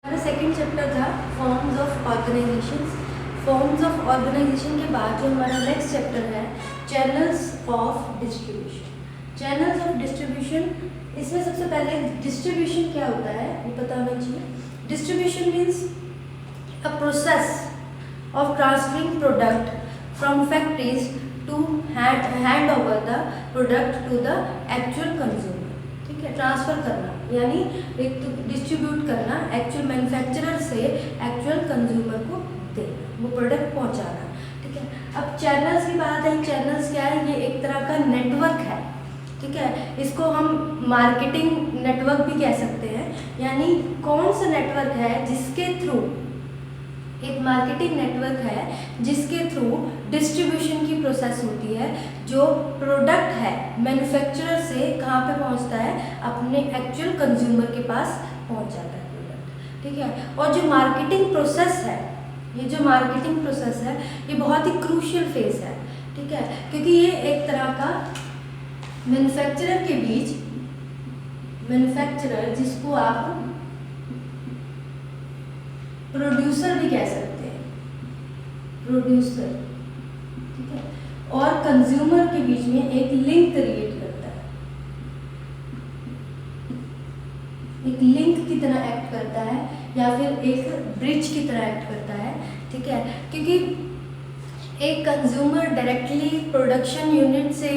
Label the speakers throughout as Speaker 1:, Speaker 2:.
Speaker 1: हमारा second chapter था forms of organisations. Forms of organisation के बाद जो हमारा नेक्स्ट चैप्टर है channels of distribution. Channels of distribution, इसमें सबसे पहले डिस्ट्रीब्यूशन क्या होता है ये पता होना चाहिए। Distribution means a process of transferring product from factories to hand over the product to the actual consumer। ठीक है, ट्रांसफ़र करना यानी एक तो डिस्ट्रीब्यूट करना, एक्चुअल मैन्युफैक्चरर से एक्चुअल कंज्यूमर को देना, वो प्रोडक्ट पहुंचाना। ठीक है, अब चैनल्स की बात है। चैनल्स क्या है? ये एक तरह का नेटवर्क है। ठीक है, इसको हम मार्केटिंग नेटवर्क भी कह सकते हैं। यानी कौन सा नेटवर्क है जिसके थ्रू, एक मार्केटिंग नेटवर्क है जिसके थ्रू डिस्ट्रीब्यूशन की प्रोसेस होती है। जो प्रोडक्ट है मैन्युफैक्चरर से कहाँ पे पहुँचता है? अपने एक्चुअल कंज्यूमर के पास पहुँच जाता है प्रोडक्ट। ठीक है, और जो मार्केटिंग प्रोसेस है, ये जो मार्केटिंग प्रोसेस है ये बहुत ही क्रूशियल फेज है। ठीक है, क्योंकि ये एक तरह का मैन्युफैक्चरर के बीच, मैन्युफैक्चरर जिसको आप प्रोड्यूसर भी कह सकते हैं, प्रोड्यूसर, ठीक है, और कंज्यूमर के बीच में एक लिंक क्रिएट करता है, एक लिंक की तरह एक्ट करता है या फिर एक ब्रिज की तरह एक्ट करता है। ठीक है, क्योंकि एक कंज्यूमर डायरेक्टली प्रोडक्शन यूनिट से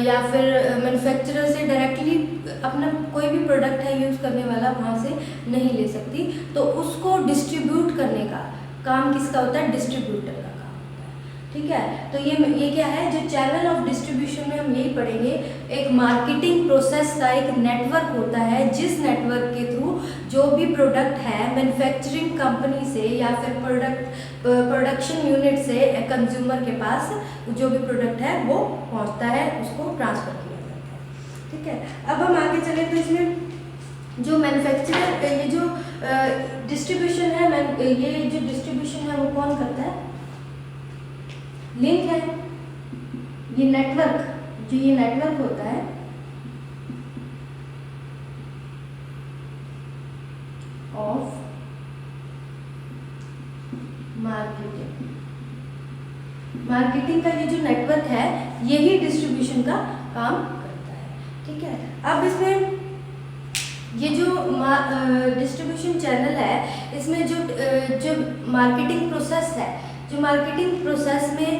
Speaker 1: या फिर मैन्युफैक्चरर से डायरेक्टली अपना कोई भी प्रोडक्ट है यूज़ करने वाला वहाँ से नहीं ले सकती, तो उसको डिस्ट्रीब्यूट करने का काम किसका होता है? डिस्ट्रीब्यूटर का काम होता है। ठीक है, तो ये क्या है? जो चैनल ऑफ डिस्ट्रीब्यूशन में हम यही पढ़ेंगे। एक मार्केटिंग प्रोसेस का एक नेटवर्क होता है जिस नेटवर्क के थ्रू जो भी प्रोडक्ट है मैन्युफैक्चरिंग कंपनी से या फिर प्रोडक्शन यूनिट से कंज्यूमर के पास जो भी प्रोडक्ट है वो पहुंचता है, उसको ट्रांसफ़र किया जाता है। ठीक है, अब हम आगे चले तो इसमें जो मैन्युफैक्चरर, ये जो डिस्ट्रीब्यूशन है, ये जो डिस्ट्रीब्यूशन है वो कौन करता है? लिंक है, ये नेटवर्क, जो ये नेटवर्क होता है ऑफ मार्केटिंग, मार्केटिंग का ये जो नेटवर्क है यही डिस्ट्रीब्यूशन का काम करता है। ठीक है, अब इसमें ये जो डिस्ट्रीब्यूशन चैनल है इसमें जो मार्केटिंग प्रोसेस है, जो मार्केटिंग प्रोसेस में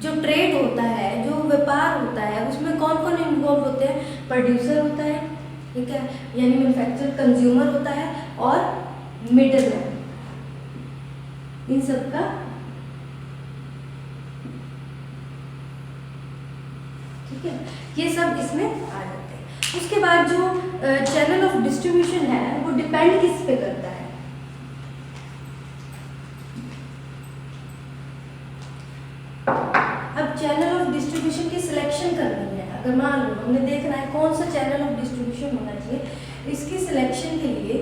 Speaker 1: जो ट्रेड होता है, जो व्यापार होता है, उसमें कौन कौन इन्वॉल्व होते हैं? प्रोड्यूसर होता है, ठीक है, यानी मैन्युफैक्चरर, कंज्यूमर होता है और मिडल मैन, इन सब का। ठीक है, ये सब इसमें आ जाते हैं। उसके बाद जो चैनल ऑफ डिस्ट्रीब्यूशन है वो डिपेंड किस पे करता है? अब चैनल ऑफ डिस्ट्रीब्यूशन की सिलेक्शन करनी है। अगर मान लो हमने देखना है कौन सा चैनल ऑफ डिस्ट्रीब्यूशन होना चाहिए, इसकी सिलेक्शन के लिए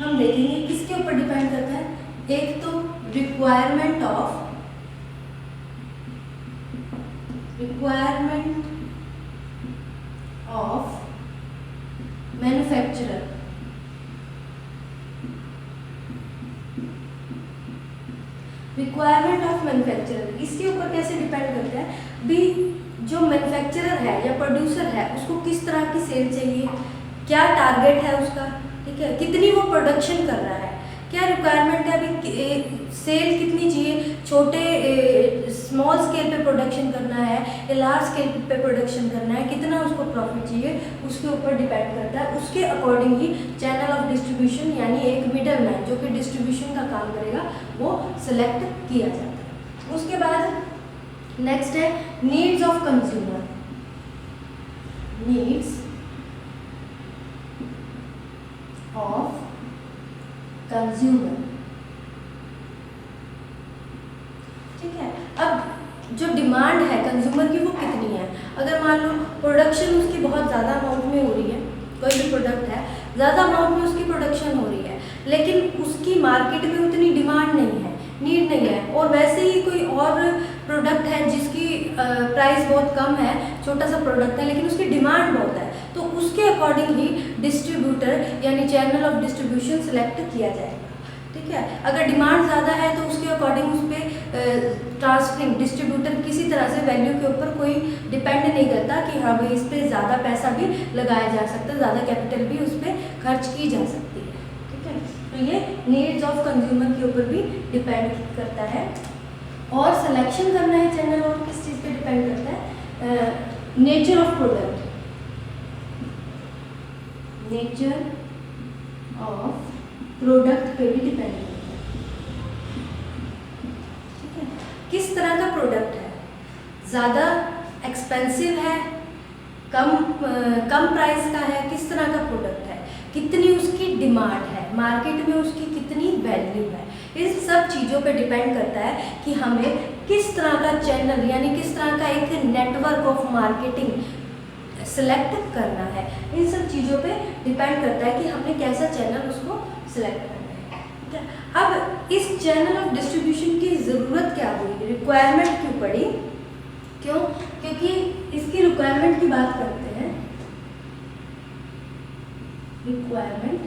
Speaker 1: हम देखेंगे किसके ऊपर डिपेंड करता है। एक तो requirement of manufacturer, requirement of manufacturer, इसके ऊपर कैसे डिपेंड करता है भी? जो मैन्युफैक्चरर है या प्रोड्यूसर है उसको किस तरह की सेल चाहिए, क्या टारगेट है उसका, ठीक है, कितनी वो प्रोडक्शन कर रहा है, क्या रिक्वायरमेंट है अभी, सेल कितनी चाहिए, छोटे स्मॉल स्केल पे प्रोडक्शन करना है या लार्ज स्केल पे प्रोडक्शन करना है, कितना उसको प्रॉफिट चाहिए, उसके ऊपर डिपेंड करता है। उसके according he channel of distribution यानी एक मिडल मैन जो कि डिस्ट्रीब्यूशन का काम करेगा वो सिलेक्ट किया जाता है। उसके बाद नेक्स्ट है needs of consumer, needs of consumer. ठीक है, अब जो डिमांड है कंज्यूमर की वो कितनी है? अगर मान लो प्रोडक्शन उसकी बहुत ज़्यादा अमाउंट में हो रही है, कोई भी प्रोडक्ट है ज़्यादा अमाउंट में उसकी प्रोडक्शन हो रही है, लेकिन उसकी मार्केट में उतनी डिमांड नहीं है, नीड नहीं है, और वैसे ही कोई और प्रोडक्ट है जिसकी प्राइस बहुत कम है, छोटा सा प्रोडक्ट है लेकिन उसकी डिमांड बहुत है, तो उसके अकॉर्डिंग ही डिस्ट्रीब्यूटर यानी चैनल ऑफ डिस्ट्रीब्यूशन सेलेक्ट किया जाएगा। ठीक है, अगर डिमांड ज़्यादा है तो उसके अकॉर्डिंग उस पर ट्रांसफरिंग डिस्ट्रीब्यूटर किसी तरह से वैल्यू के ऊपर कोई डिपेंड नहीं करता कि हाँ भाई इस पर ज़्यादा पैसा भी लगाया जा सकता है, ज़्यादा कैपिटल भी उस पर खर्च की जा सकती है। ठीक है, तो ये नीड्स ऑफ कंज्यूमर के ऊपर भी डिपेंड करता है। और सिलेक्शन करना है चैनल और किस चीज़ पे डिपेंड करता है, nature of product, nature of product पे भी डिपेंड करता है। ठीक है, किस तरह का प्रोडक्ट है, ज़्यादा एक्सपेंसिव है, कम प्राइस का है, किस तरह का प्रोडक्ट है, कितनी उसकी डिमांड है, मार्केट में उसकी कितनी वैल्यू है, इस सब चीज़ों पे डिपेंड करता है कि हमें किस तरह का चैनल यानी किस तरह का एक नेटवर्क ऑफ मार्केटिंग सेलेक्ट करना है। इन सब चीज़ों पे डिपेंड करता है कि हमने कैसा चैनल उसको सेलेक्ट करना है। ठीक है, अब इस चैनल ऑफ डिस्ट्रीब्यूशन की ज़रूरत क्या हुई, रिक्वायरमेंट क्यों पड़ी, क्यों, क्योंकि इसकी रिक्वायरमेंट की बात करते हैं। रिक्वायरमेंट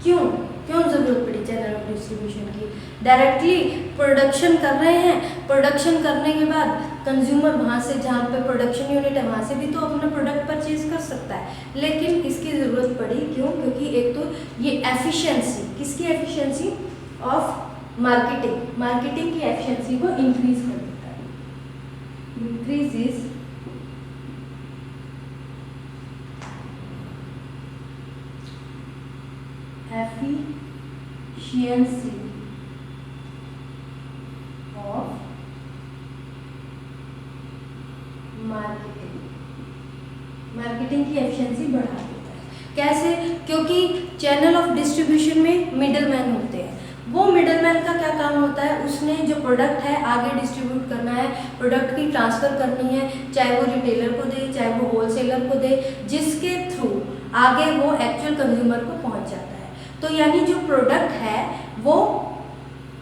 Speaker 1: क्यों क्यों ज़रूरत पड़ी चैनल ऑफ डिस्ट्रीब्यूशन की, डायरेक्टली प्रोडक्शन कर रहे हैं, प्रोडक्शन करने के बाद कंज्यूमर वहाँ से जहाँ पे प्रोडक्शन यूनिट है वहाँ से भी तो अपना प्रोडक्ट परचेज कर सकता है, लेकिन इसकी ज़रूरत पड़ी क्यों, क्योंकि एक तो ये एफिशिएंसी, किसकी एफिशिएंसी, ऑफ मार्केटिंग की एफिशिएंसी को इंक्रीज कर देता है, इंक्रीजेस efficiency of मार्केटिंग की एफिशिएंसी बढ़ा देता है। कैसे, क्योंकि चैनल ऑफ डिस्ट्रीब्यूशन में मिडलमैन होते हैं, वो मिडलमैन का क्या काम होता है, उसने जो प्रोडक्ट है आगे डिस्ट्रीब्यूट करना है, प्रोडक्ट की ट्रांसफ़र करनी है, चाहे वो रिटेलर को दे चाहे वो होलसेलर को दे, जिसके थ्रू आगे वो एक्चुअल कंज्यूमर को पहुंच जाता है। तो यानी जो प्रोडक्ट है वो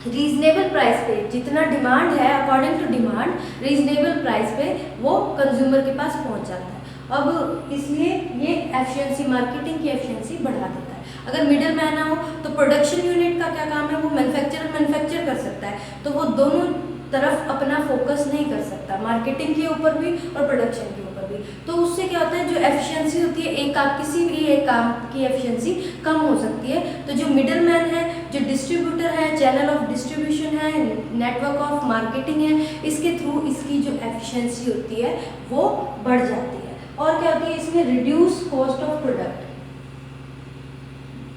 Speaker 1: रीजनेबल प्राइस पे, जितना डिमांड है according to demand reasonable price पे वो कंज्यूमर के पास पहुंच जाता है। अब इसलिए ये एफिशिएंसी, मार्केटिंग की एफिशिएंसी बढ़ा देता है। अगर मिडल मैन ना हो तो प्रोडक्शन यूनिट का क्या काम है, वो मैन्युफैक्चर कर सकता है, तो वो दोनों तरफ अपना फोकस नहीं कर सकता, मार्केटिंग के ऊपर भी और प्रोडक्शन के ऊपर भी। तो उससे क्या होता है, जो एफिशिएंसी होती है एक काम, किसी भी एक काम की एफिशिएंसी कम हो सकती है। तो जो मिडल मैन है, जो डिस्ट्रीब्यूटर है, चैनल ऑफ डिस्ट्रीब्यूशन है, नेटवर्क ऑफ मार्केटिंग है, इसके थ्रू इसकी जो एफिशिएंसी होती है वो बढ़ जाती है। और क्या होती है इसमें, reduce cost of product,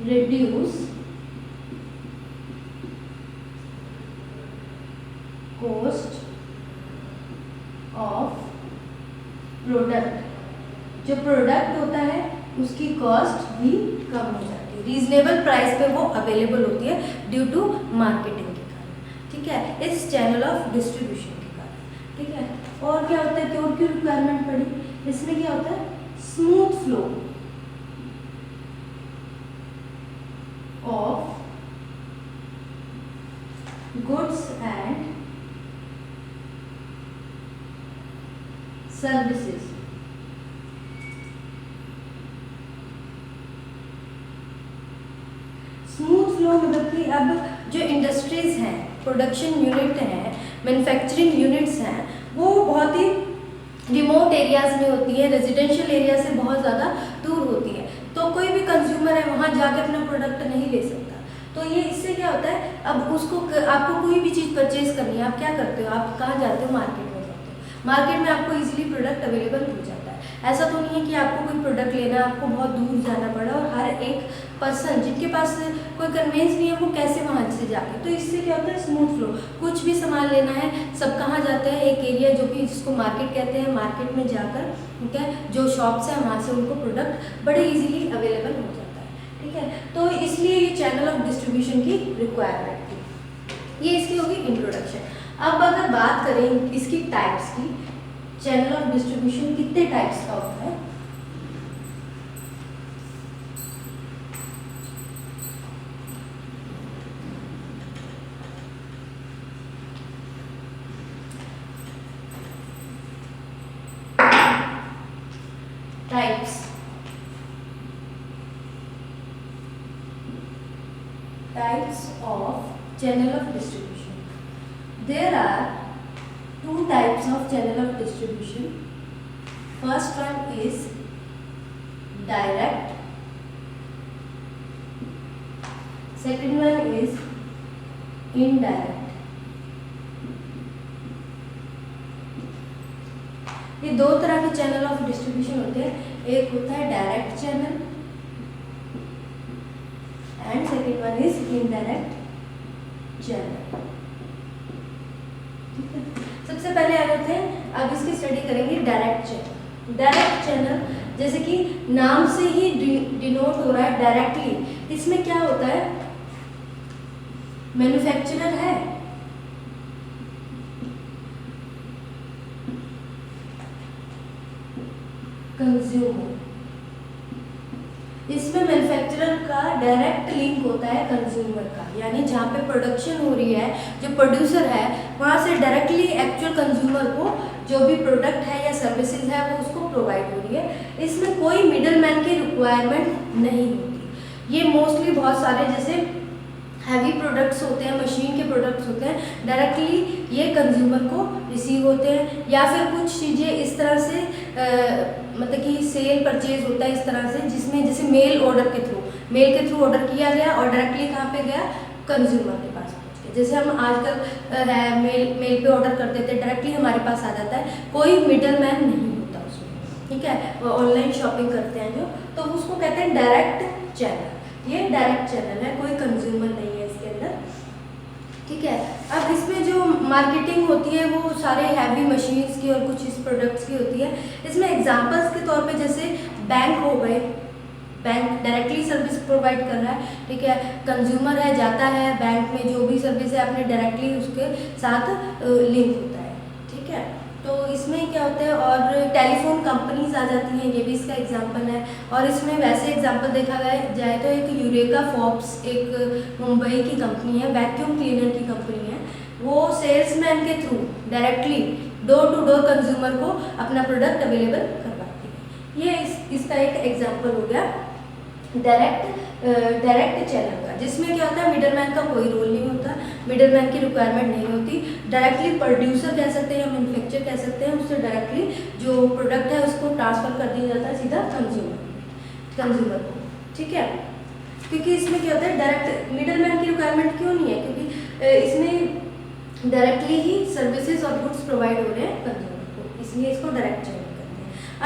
Speaker 1: reduce cost of product, जो प्रोडक्ट होता है उसकी कॉस्ट भी कम हो जाती है, रीजनेबल प्राइस पे वो अवेलेबल होती है ड्यू टू मार्केटिंग के कारण। ठीक है, इस चैनल ऑफ डिस्ट्रीब्यूशन के कारण। ठीक है, और क्या होता है, क्यों की रिक्वायरमेंट पड़ी, इसमें क्या होता है, smooth flow of goods and services. Smooth flow मतलब कि अब जो इंडस्ट्रीज हैं, प्रोडक्शन यूनिट हैं, मैन्युफैक्चरिंग यूनिट्स हैं, वो बहुत ही रिमोट एरियाज में होती है, रेजिडेंशियल एरिया से बहुत ज़्यादा दूर होती है, तो कोई भी कंज्यूमर है वहाँ जाके अपना प्रोडक्ट नहीं ले सकता। तो ये इससे क्या होता है, अब उसको आपको कोई भी चीज़ परचेज करनी है, आप क्या करते हो, आप कहाँ जाते हो, मार्केट में जाते हो, मार्केट में आपको इजीली प्रोडक्ट अवेलेबल हो जाता है। ऐसा तो नहीं है कि आपको कोई प्रोडक्ट लेना है आपको बहुत दूर जाना पड़ा, और हर एक पर्सन जिनके पास कोई कन्वेंस नहीं है वो कैसे वहाँ से जाके, तो इससे क्या होता है, स्मूथ फ्लो। कुछ भी सामान लेना है, सब कहाँ जाते हैं, एक एरिया जो कि जिसको मार्केट कहते हैं, मार्केट में जाकर ठीक है जो शॉप्स हैं वहाँ से उनको प्रोडक्ट बड़े इजीली अवेलेबल हो जाता है। ठीक है, तो इसलिए ये चैनल ऑफ डिस्ट्रीब्यूशन की रिक्वायरमेंट थी। ये इसकी होगी इंट्रोडक्शन। अब अगर बात करें इसकी टाइप्स की, चैनल ऑफ डिस्ट्रीब्यूशन कितने टाइप्स का होता है, types of channel of distribution. There are two types of channel of distribution. First one is direct. Second one is indirect. ये दो तरह के चैनल ऑफ डिस्ट्रीब्यूशन होते हैं. एक होता है direct channel and second one is indirect channel. ठीक है, सबसे पहले आ जाते हैं, अब इसकी स्टडी करेंगे डायरेक्ट चैनल. डायरेक्ट चैनल जैसे कि नाम से ही डिनोट हो रहा है डायरेक्टली. इसमें क्या होता है, मैन्युफैक्चरर है, कंज्यूमर. इसमें मैन्युफैक्चरर का डायरेक्ट लिंक होता है कंज्यूमर का, यानी जहाँ पे प्रोडक्शन हो रही है, जो प्रोड्यूसर है वहाँ से डायरेक्टली एक्चुअल कंज्यूमर को जो भी प्रोडक्ट है या सर्विसेज है वो उसको प्रोवाइड हो रही है. इसमें कोई मिडल मैन की रिक्वायरमेंट नहीं होती. ये मोस्टली बहुत सारे जैसे हैवी प्रोडक्ट्स होते हैं, मशीन के प्रोडक्ट्स होते हैं, डायरेक्टली ये कंज्यूमर को रिसीव होते हैं. या फिर कुछ चीज़ें इस तरह से मतलब कि सेल परचेज होता है इस तरह से, जिसमें जैसे मेल के थ्रू ऑर्डर किया गया और डायरेक्टली कहाँ पे गया, कंज्यूमर के पास पहुँच गया. जैसे हम आजकल मेल पे ऑर्डर करते थे, डायरेक्टली हमारे पास आ जाता है, कोई मिडल मैन नहीं होता उसमें. ठीक है, ऑनलाइन शॉपिंग करते हैं जो, तो उसको कहते हैं डायरेक्ट चैनल. ये डायरेक्ट चैनल है, कोई कंज्यूमर नहीं है इसके अंदर. ठीक है, अब इसमें जो मार्केटिंग होती है वो सारे हैवी मशीन्स की और कुछ इस प्रोडक्ट्स की होती है. इसमें एग्जांपल्स के तौर पे जैसे बैंक हो गए, बैंक डायरेक्टली सर्विस प्रोवाइड कर रहा है. ठीक है, कंज्यूमर है, जाता है बैंक में, जो भी सर्विस है अपने डायरेक्टली उसके साथ लिंक होता है. ठीक है, तो इसमें क्या होता है, और टेलीफोन कंपनीज आ जाती हैं, ये भी इसका एग्जांपल है. और इसमें वैसे एग्जांपल देखा जाए तो एक यूरेका फॉर्ब्स एक मुंबई की कंपनी है, वैक्यूम क्लीनर की कंपनी है. वो सेल्समैन के through directly door to door consumer को अपना प्रोडक्ट अवेलेबल करवाती है. ये इसका एक एग्जांपल हो गया डायरेक्ट चैनल का, जिसमें क्या होता है, मिडलमैन का कोई रोल नहीं होता, मिडलमैन की रिक्वायरमेंट नहीं होती. डायरेक्टली प्रोड्यूसर कह सकते हैं या मैन्युफैक्चर कह सकते हैं, उससे डायरेक्टली जो प्रोडक्ट है उसको ट्रांसफर कर दिया जाता है सीधा कंज्यूमर को. ठीक है, क्योंकि इसमें क्या होता है, डायरेक्ट मिडलमैन की रिक्वायरमेंट क्यों नहीं है, क्योंकि इसमें डायरेक्टली ही सर्विसेज और गुड्स प्रोवाइड हो रहे हैं कंज्यूमर को, इसलिए इसको डायरेक्ट चैनल.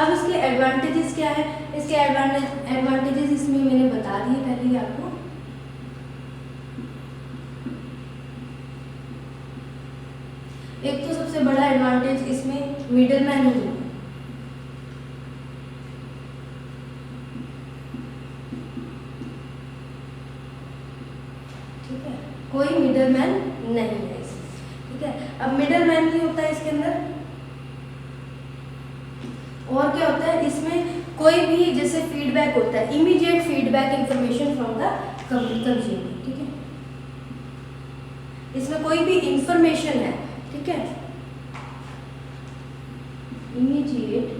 Speaker 1: अब इसके एडवांटेजेस क्या है, इसके एडवांटेजेस इसमें मैंने बता दिए पहले ही आपको. एक तो सबसे बड़ा एडवांटेज इसमें मिडलमैन नहीं है. ठीक है, कोई मिडलमैन नहीं है इसमें. ठीक है, अब मिडलमैन नहीं होता है इसके अंदर. और क्या होता है, इसमें कोई भी जैसे फीडबैक होता है, immediate feedback information from the consumer. ठीक है, इसमें कोई भी इंफॉर्मेशन है, ठीक है, इमीडिएट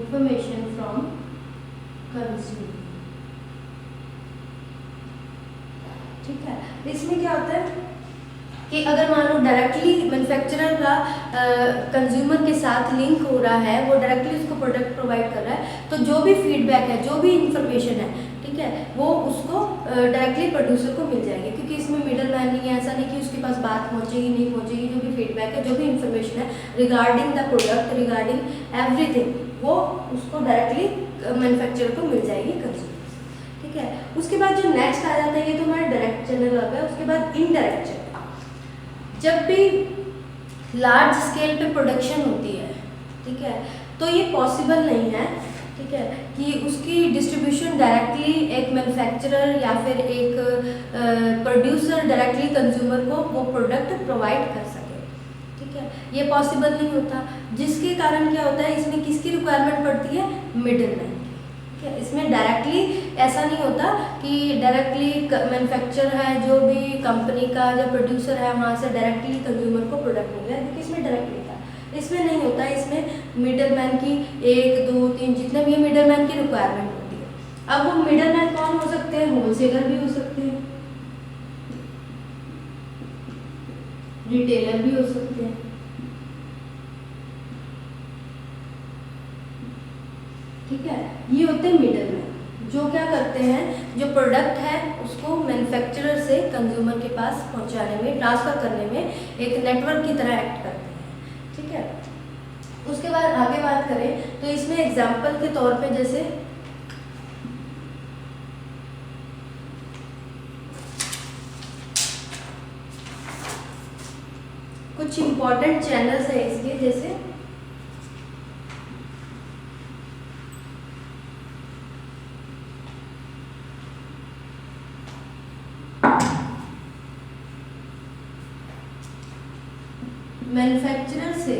Speaker 1: information from consumer. ठीक है, इसमें क्या होता है कि अगर मान लो डायरेक्टली मैन्युफैक्चरर का कंज्यूमर के साथ लिंक हो रहा है, वो डायरेक्टली उसको प्रोडक्ट प्रोवाइड कर रहा है, तो जो भी फीडबैक है, जो भी इंफॉर्मेशन है, ठीक है, वो उसको डायरेक्टली प्रोड्यूसर को मिल जाएगी, क्योंकि इसमें मिडल मैन नहीं है. ऐसा नहीं कि उसके पास बात पहुंचेगी नहीं पहुंचेगी, जो भी फीडबैक है, जो भी इंफॉर्मेशन है regarding the product, regarding everything, वो उसको डायरेक्टली मैन्युफैक्चरर को मिल जाएगी कंज्यूमर. ठीक है, उसके बाद जो नेक्स्ट आ जाता है, ये तो हमारा डायरेक्ट चैनल हो गया. उसके बाद इनडायरेक्ट चैनल. जब भी लार्ज स्केल पे प्रोडक्शन होती है, ठीक है, तो ये पॉसिबल नहीं है, ठीक है, कि उसकी डिस्ट्रीब्यूशन डायरेक्टली एक मैन्युफैक्चरर या फिर एक प्रोड्यूसर डायरेक्टली कंज्यूमर को वो प्रोडक्ट प्रोवाइड कर सके. ठीक है, ये पॉसिबल नहीं होता, जिसके कारण क्या होता है, इसमें किसकी रिक्वायरमेंट पड़ती है, मिडलमैन की. ठीक है, इसमें डायरेक्टली ऐसा नहीं होता कि डायरेक्टली मैन्युफैक्चर है जो भी कंपनी का जो प्रोड्यूसर है वहाँ से डायरेक्टली कंज्यूमर को प्रोडक्ट मिल गया, देखिए इसमें डायरेक्टली था, इसमें नहीं होता, इसमें मिडलमैन की 1 2 3 जितने भी मिडलमैन की रिक्वायरमेंट होती है। अब वो मिडलमैन कौन हो सकते हैं, होलसेलर भी हो सकते हैं, रिटेलर भी हो सकते हैं, ठीक है। ये होते हैं मिडलमैन, जो क्या करते हैं, जो प्रोडक्ट है उसको मैन्युफैक्चरर से कंज्यूमर के पास पहुंचाने में, ट्रांसफर करने में एक नेटवर्क की तरह एक्ट करते हैं, ठीक है। उसके बाद आगे बात करें तो इसमें एग्जाम्पल के तौर पे जैसे कुछ इंपॉर्टेंट चैनल्स है इसके, जैसे मैन्युफैक्चरर से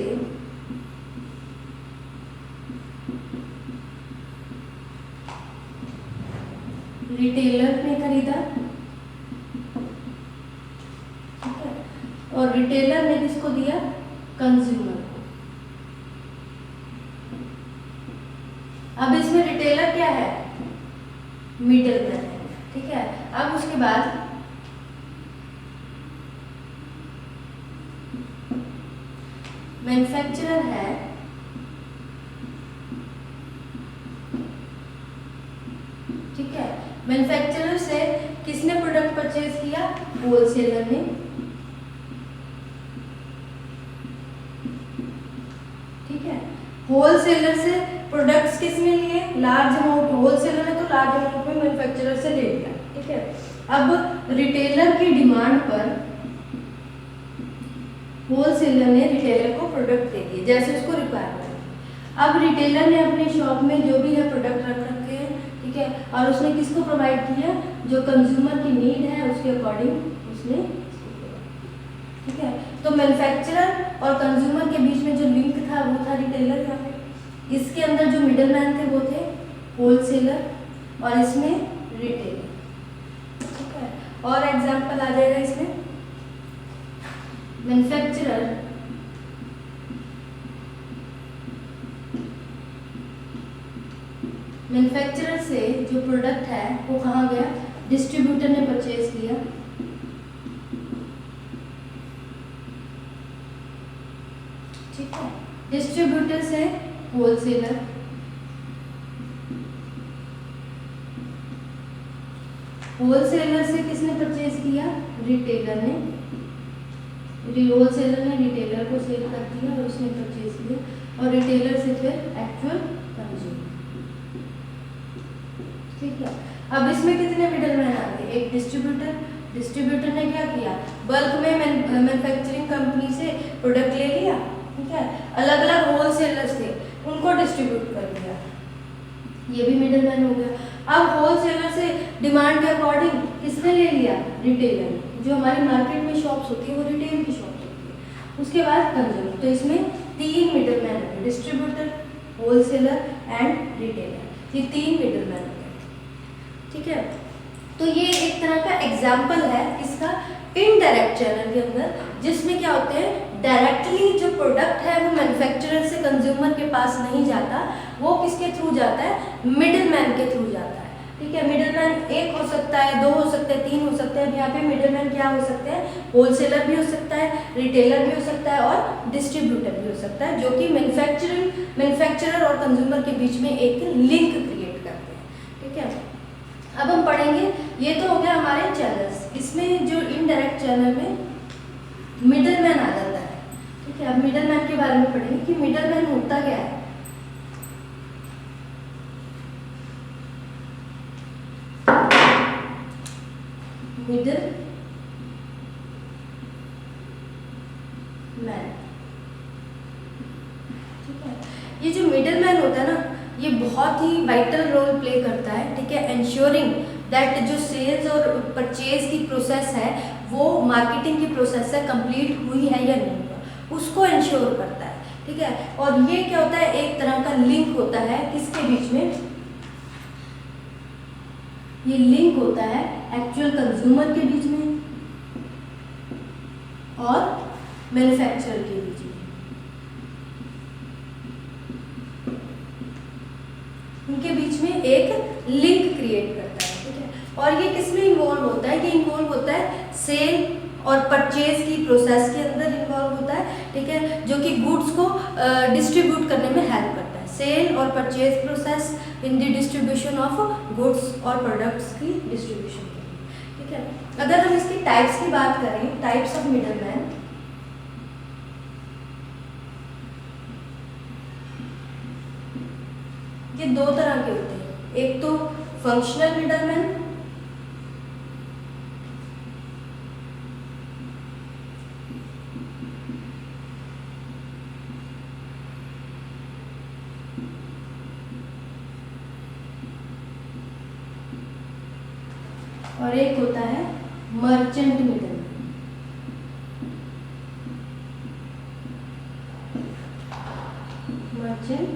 Speaker 1: रिटेलर ने खरीदा, ठीक है, और रिटेलर ने किसको दिया, कंज्यूमर को। अब इसमें रिटेलर क्या है, मिडलमैन है, ठीक है। अब उसके बाद मैन्युफैक्चरर है ठीक है, मैन्युफैक्चरर से किसने प्रोडक्ट परचेज किया, होलसेलर ने, ठीक है। होलसेलर से प्रोडक्ट्स किसने लिए, लार्ज अमाउंट, होलसेलर ने तो लार्ज अमाउंट में मैन्युफैक्चरर से ले लिया, ठीक है। अब रिटेलर की डिमांड पर होलसेलर ने रिटेलर को प्रोडक्ट दे दिए जैसे उसको रिक्वायरमेंट। अब रिटेलर ने अपने शॉप में जो भी है प्रोडक्ट रख रखे हैं, ठीक है, और उसने किसको प्रोवाइड किया, जो कंज्यूमर की नीड है उसके अकॉर्डिंग उसने, ठीक है। तो मैन्युफैक्चरर और कंज्यूमर के बीच में जो लिंक था वो था रिटेलर यहाँ पे, इसके अंदर जो मिडलमैन थे वो थे होलसेलर और इसमें रिटेलर, ठीक है। और एग्जांपल आ जाएगा इसमें, मैन्युफैक्चरर से जो प्रोडक्ट है वो कहाँ गया, डिस्ट्रीब्यूटर ने परचेज किया, ठीक है। डिस्ट्रीब्यूटर से होलसेलर, होलसेलर से किसने परचेज किया, रिटेलर ने, होलसेलर ने रिटेलर को सेल कर दिया और उसने परचेज किया, और रिटेलर से फिर एक्चुअल कंज्यूमर, ठीक है। अब इसमें कितने मिडलमैन आ गए, एक डिस्ट्रीब्यूटर, डिस्ट्रीब्यूटर ने क्या किया, बल्क में मैन्युफैक्चरिंग कंपनी से प्रोडक्ट ले लिया, ठीक है, अलग अलग होलसेलर्स थे उनको डिस्ट्रीब्यूट कर दिया, ये भी मिडलमैन हो गया। अब होलसेलर से डिमांड के अकॉर्डिंग किसने ले लिया, रिटेलर, जो हमारी मार्केट में शॉप्स होती है वो रिटेल की शॉप्स होती है। उसके बाद कंज्यूमर, तो इसमें 3 मिडलमैन हो गए, डिस्ट्रीब्यूटर, होलसेलर एंड रिटेलर, ये 3 मिडलमैन हो गए, ठीक है। तो ये एक तरह का एग्जाम्पल है इसका इनडायरेक्ट चैनल के अंदर, जिसमें क्या होते हैं, डायरेक्टली जो प्रोडक्ट है वो मैन्युफैक्चरर से कंज्यूमर के पास नहीं जाता, वो किसके थ्रू जाता है, मिडलमैन के थ्रू जाता है, ठीक है। मिडलमैन 1 हो सकता है, 2 हो सकते हैं, 3 हो सकते हैं। यहाँ पे मिडलमैन क्या हो सकते हैं, होलसेलर भी हो सकता है, रिटेलर भी हो सकता है और डिस्ट्रीब्यूटर भी हो सकता है, जो कि मैन्युफैक्चरर और कंज्यूमर के बीच में एक लिंक क्रिएट करते हैं, ठीक है। अब हम पढ़ेंगे, ये तो हो गया हमारे चैनल्स, इसमें जो इनडायरेक्ट चैनल में मिडलमैन आ जाता है, ठीक है। अब मिडलमैन के बारे में पढ़ेंगे कि मिडलमैन होता क्या है। मिडल मैन, ठीक है। ये जो मिडल मैन होता है ना, ये बहुत ही वाइटल रोल प्ले करता है, ठीक है, एंश्योरिंग दैट जो सेल्स और परचेज की प्रोसेस है, वो मार्केटिंग की प्रोसेस है, कंप्लीट हुई है या नहीं हुआ, उसको इंश्योर करता है, ठीक है। और ये क्या होता है, एक तरह का लिंक होता है किसके बीच में, ये लिंक होता है एक्चुअल कंज्यूमर के बीच में और मैन्युफैक्चरर के बीच में, उनके बीच में एक लिंक क्रिएट करता है, ठीक है। और ये किस में इन्वॉल्व होता है? ये इन्वॉल्व होता है सेल और परचेज की प्रोसेस के अंदर इन्वॉल्व होता है, ठीक है, जो कि गुड्स को डिस्ट्रीब्यूट करने में हेल्प करता है। सेल और purchase process in the distribution of goods और प्रोडक्ट्स की डिस्ट्रीब्यूशन के लिए, ठीक है। अगर हम इसकी टाइप्स की बात करें, टाइप्स ऑफ मिडलमैन, ये दो तरह के होते हैं। एक तो फंक्शनल मिडलमैन, और एक होता है मर्चेंट मिडलमैन। मर्चेंट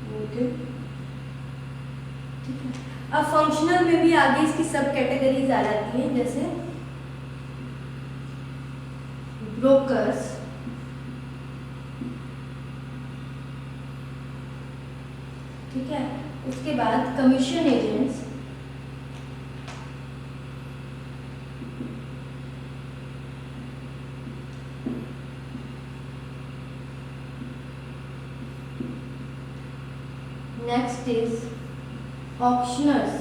Speaker 1: मिडल, ठीक है। अब फंक्शनल में भी आगे इसकी सब कैटेगरीज आ जाती हैं, जैसे ब्रोकर्स, ठीक है। उसके बाद commission agents, next is auctioneers,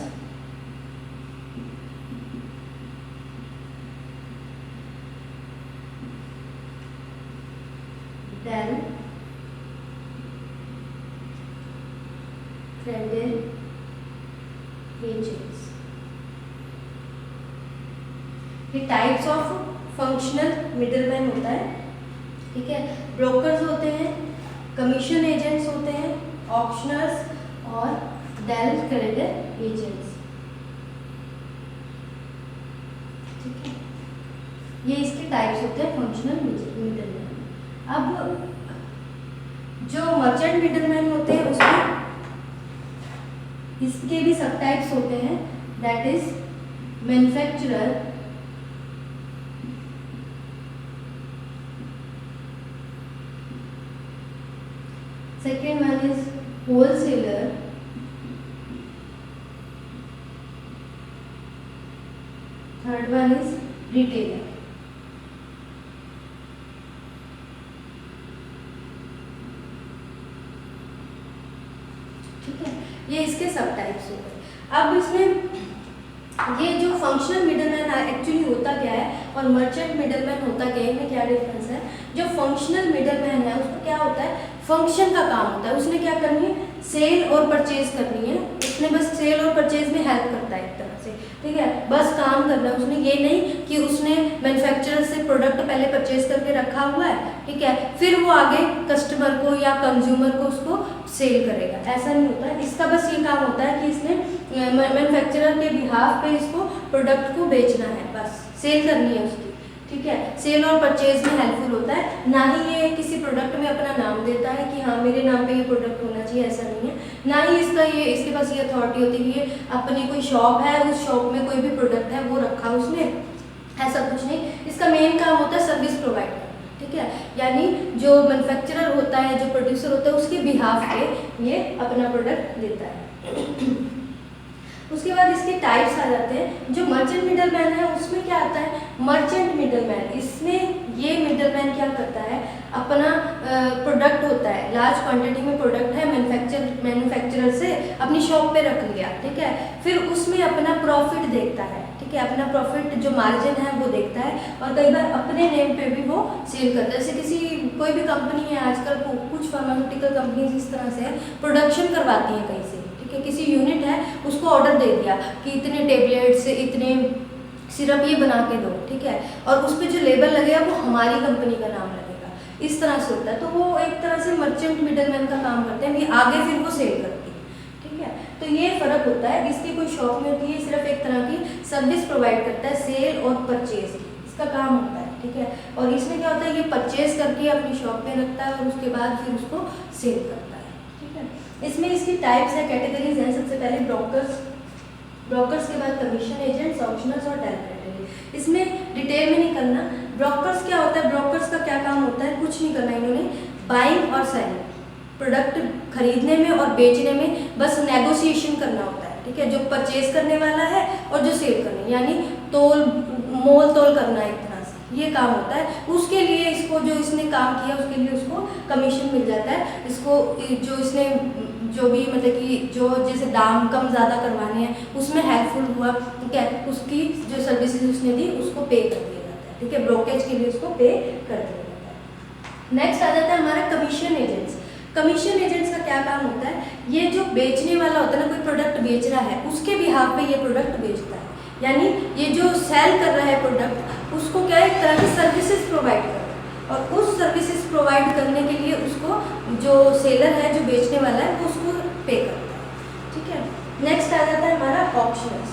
Speaker 1: then credit agents। ये टाइप्स ऑफ फंक्शनल मिडलमैन होता है, ठीक है। ब्रोकर्स होते हैं, कमीशन एजेंट्स होते हैं, ऑक्शनर्स और डायरेक्ट क्रेडिट एजेंट्स, ठीक है। ये इसके टाइप्स होते हैं फंक्शनल मिडलमैन। अब जो मर्चेंट मिडलमैन होते हैं उसमें इसके भी सब टाइप्स होते हैं, that is manufacturer, second one is wholesaler, third one is retailer, ठीक है। ये इसके सब टाइप्स हो गए। अब इसमें ये जो फंक्शनल मिडलमैन एक्चुअली होता क्या है और मर्चेंट मिडलमैन होता क्या है, इनमें क्या डिफरेंस है? जो फंक्शनल मिडलमैन है उसको क्या होता है, फंक्शन का काम होता है, उसने क्या करनी है, सेल और परचेज करनी है, उसने बस सेल और परचेज में हेल्प करता है एक तरह से, ठीक है, बस काम करना है उसने। ये नहीं कि उसने मैन्युफैक्चरर से प्रोडक्ट पहले परचेज करके रखा हुआ है, ठीक है, फिर वो आगे कस्टमर को या कंज्यूमर को उसको सेल करेगा, ऐसा नहीं होता है। इसका बस ये काम होता है कि इसने मैन्युफैक्चरर के बिहाफ पे इसको प्रोडक्ट को बेचना है, बस सेल करनी है उसकी, ठीक है। सेल और परचेज में हेल्पफुल होता है, ना ही ये किसी प्रोडक्ट में अपना नाम देता है कि हाँ मेरे नाम पे ये प्रोडक्ट होना चाहिए, ऐसा नहीं है। ना ही इसके पास ये अथॉरिटी होती है कि ये अपनी कोई शॉप है, उस शॉप में कोई भी प्रोडक्ट है वो रखा उसने, ऐसा कुछ नहीं। इसका मेन काम होता है सर्विस प्रोवाइड करना, ठीक है, यानी जो मैन्युफैक्चरर होता है, जो प्रोड्यूसर होता है, उसके बिहाफ पे ये अपना प्रोडक्ट देता है। उसके बाद इसके टाइप्स आ जाते हैं। जो मर्चेंट मिडलमैन है उसमें क्या आता है, मर्चेंट मिडलमैन, इसमें ये मिडलमैन क्या करता है, अपना प्रोडक्ट होता है, लार्ज क्वांटिटी में प्रोडक्ट है, मैन्युफैक्चरर से अपनी शॉप पे रख लिया, ठीक है, फिर उसमें अपना प्रॉफिट देखता है, ठीक है, अपना प्रॉफिट जो मार्जिन है वो देखता है, और कई बार अपने नेम पे भी वो सेल करता है। जैसे कोई भी कंपनी है आजकल, कुछ फार्मास्यूटिकल कंपनीज इस तरह से प्रोडक्शन करवाती हैं कहीं से, ठीक है, किसी यूनिट है उसको ऑर्डर दे दिया कि इतने टेबलेट्स, इतने सिरप ये बना के दो, ठीक है, और उस पर जो लेबल लगेगा वो हमारी कंपनी का नाम लगेगा, इस तरह से होता है। तो वो एक तरह से मर्चेंट मिडलमैन का काम करते हैं, ये आगे फिर वो सेल करती है, ठीक है। तो ये फर्क होता है, इसकी कोई शॉप में होती है, सिर्फ एक तरह की सर्विस प्रोवाइड करता है, सेल और परचेज की इसका काम होता है, ठीक है। और इसमें क्या होता है, ये परचेज करके अपनी शॉप पे रखता है और उसके बाद फिर उसको सेल करता है, ठीक है। इसमें इसकी टाइप्स है, कैटेगरीज हैं। सबसे पहले ब्रोकर्स, ब्रोकर्स के बाद कमीशन एजेंट्स, ऑक्शनर्स और डेलीगेट। इसमें डिटेल में नहीं करना। ब्रोकर्स क्या होता है, ब्रोकर्स का क्या काम होता है, कुछ नहीं करना इन्होंने, बाइंग और सेलिंग, प्रोडक्ट खरीदने में और बेचने में बस नेगोशिएशन करना होता है, ठीक है। जो परचेज करने वाला है और जो सेल करने, यानी तोल मोल तोल करना एक तरह से, ये काम होता है। उसके लिए इसको, जो इसने काम किया उसके लिए उसको कमीशन मिल जाता है। इसको जो इसने जो भी मतलब कि जो जैसे दाम कम ज़्यादा करवाने हैं उसमें हेल्पफुल हुआ, ठीक है, उसकी जो सर्विसेज उसने दी उसको पे कर दिया जाता है, ठीक है। ब्रोकेज के लिए उसको पे कर दिया जाता है। नेक्स्ट आ जाता है हमारा कमीशन एजेंट्स। कमीशन एजेंट्स का क्या काम होता है, ये जो बेचने वाला होता है ना, कोई प्रोडक्ट बेच रहा है उसके बिहाफ पे ये प्रोडक्ट बेचता है, यानी ये जो सेल कर रहा है प्रोडक्ट उसको क्या एक तरह की सर्विसेज प्रोवाइड कर रहा है, और उस सर्विसेज प्रोवाइड करने के लिए उसको जो सेलर है, जो बेचने वाला है, वो उसको पे करता है, ठीक है। नेक्स्ट आ जाता है हमारा ऑक्शनर्स।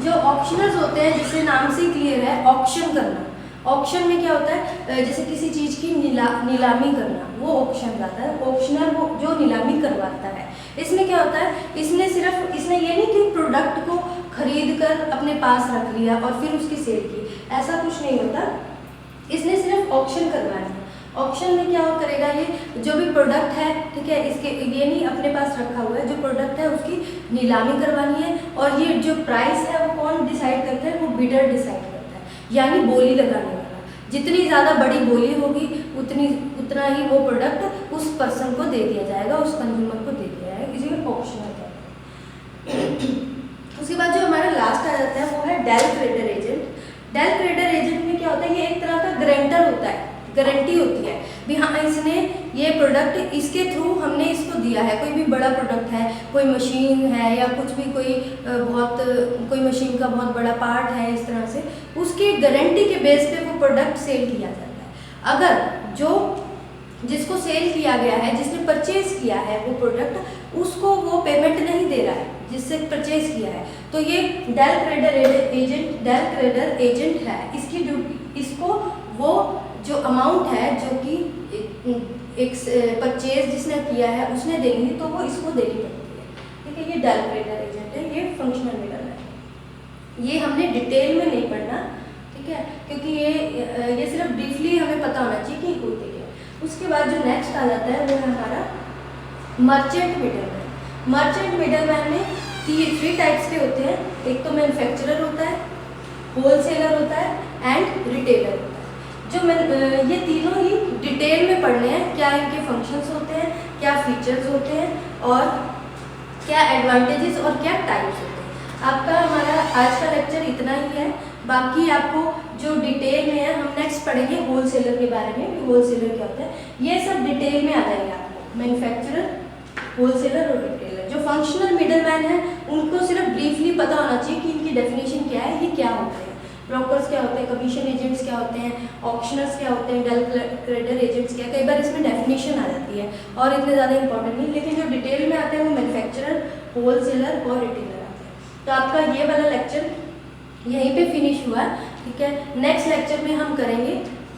Speaker 1: जो ऑक्शनर्स होते हैं, जिससे नाम से ही क्लियर है, ऑक्शन करना। ऑक्शन में क्या होता है, जैसे किसी चीज़ की नीलामी करना, वो ऑक्शन जाता है। ऑक्शनर वो जो नीलामी करवाता है। इसमें क्या होता है, इसने ये नहीं कि प्रोडक्ट को खरीद कर अपने पास रख लिया और फिर उसकी सेल की, ऐसा कुछ नहीं होता। इसने सिर्फ ऑक्शन करवाना है। ऑक्शन में क्या करेगा, ये जो भी प्रोडक्ट है, ठीक है, इसके ये नहीं अपने पास रखा हुआ है, जो प्रोडक्ट है उसकी नीलामी करवानी है, और ये जो प्राइस है वो कौन डिसाइड करता है, वो बिडर डिसाइड करता है, यानी बोली लगाने वाला। जितनी ज़्यादा बड़ी बोली होगी उतना ही वो प्रोडक्ट उस पर्सन को दे दिया जाएगा, उस कंज्यूमर को दे दिया जाएगा, इसी में ऑक्शन होता है। उसके बाद जो हमारा लास्ट आ जाता है वो है del credere agent. Del credere agent में क्या होता है, ये एक तरह का गारंटर होता है, गारंटी होती है भी हाँ इसने ये प्रोडक्ट, इसके थ्रू हमने इसको दिया है। कोई भी बड़ा प्रोडक्ट है, कोई मशीन है या कुछ भी, कोई मशीन का बहुत बड़ा पार्ट है, इस तरह से उसकी गारंटी के बेस पे वो प्रोडक्ट सेल किया जाता है। अगर जिसको सेल किया गया है, जिसने परचेज किया है वो प्रोडक्ट, उसको वो पेमेंट नहीं दे रहा है जिससे परचेज किया है, तो ये डेल क्रेडिटर एजेंट है। इसकी ड्यूटी, इसको वो जो अमाउंट है जो कि एक परचेज जिसने किया है उसने देनी है, तो वो इसको देनी पड़ती है, ठीक है। ये डेल क्रेडिटर एजेंट है, ये फंक्शनल मिडल है। ये हमने डिटेल में नहीं पढ़ना, ठीक है, क्योंकि ये सिर्फ ब्रीफली हमें पता होना चाहिए कि होते क्या। उसके बाद जो नेक्स्ट आ जाता है वो है हमारा मर्चेंट मिडलमैन। मर्चेंट मिडलमैन में 3 टाइप्स के होते हैं। एक तो मैन्युफैक्चरर होता है, होलसेलर होता है एंड रिटेलर होता है। ये तीनों ही डिटेल में पढ़ने हैं, क्या इनके फंक्शंस होते हैं, क्या फीचर्स होते हैं और क्या एडवांटेजेस और क्या टाइप्स होते हैं। आपका हमारा आज का लेक्चर इतना ही है। बाकी आपको जो डिटेल में है, हम नेक्स्ट पढ़ेंगे होलसेलर के बारे में, होलसेलर क्या होता है, ये सब डिटेल में आ जाएंगे आपको, मैन्युफैक्चरर, होलसेलर और रिटेलर। जो फंक्शनल मिडलमैन है उनको सिर्फ ब्रीफली पता होना चाहिए कि इनकी डेफिनेशन क्या है, ये क्या होता है। ब्रोकर्स क्या होते हैं, कमीशन एजेंट्स क्या होते हैं, ऑक्शनर्स क्या होते हैं, डेल क्रेडिटर एजेंट्स क्या, कई बार इसमें डेफिनेशन आ जाती है और इतने ज़्यादा इंपॉर्टेंट नहीं, लेकिन जो डिटेल में आते हैं वो मैन्युफैक्चरर, होलसेलर और रिटेलर आते हैं। तो आपका ये वाला लेक्चर यहीं पे फिनिश हुआ, ठीक है। नेक्स्ट लेक्चर में हम करेंगे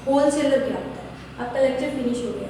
Speaker 1: होलसेलर क्या होता है। आपका लेक्चर फिनिश हो गया।